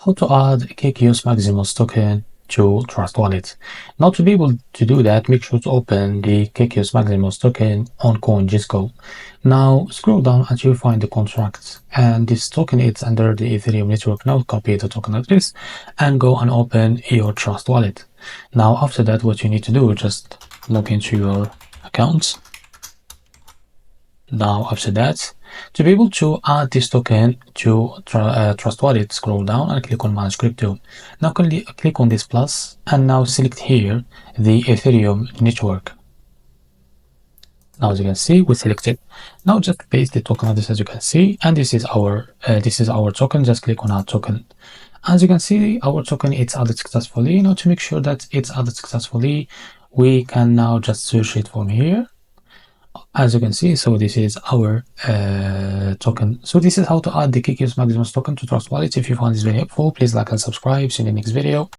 How to add KEKIUS Maximus token to Trust Wallet. Now, to be able to do that, make sure to open the KEKIUS Maximus token on CoinGisco. Now scroll down until you find the contract, and this token is under the Ethereum network. Now copy the token address and go and open your Trust Wallet. Now after that, what you need to do is just log into your accounts. Now after that, to be able to add this token to Trust Wallet, scroll down and click on Manage Crypto. Now click on this plus and now select here the Ethereum network. Now as you can see, we selected. Now just paste the token address as you can see, and this is our token. Just click on our token. As you can see, our token is added successfully. Now to make sure that it's added successfully, we can now just search it from here. As you can see, so this is our token. So this is how to add the KEKIUS Maximus token to Trust Wallet. If you found this very helpful, please like and subscribe. See you in the next video.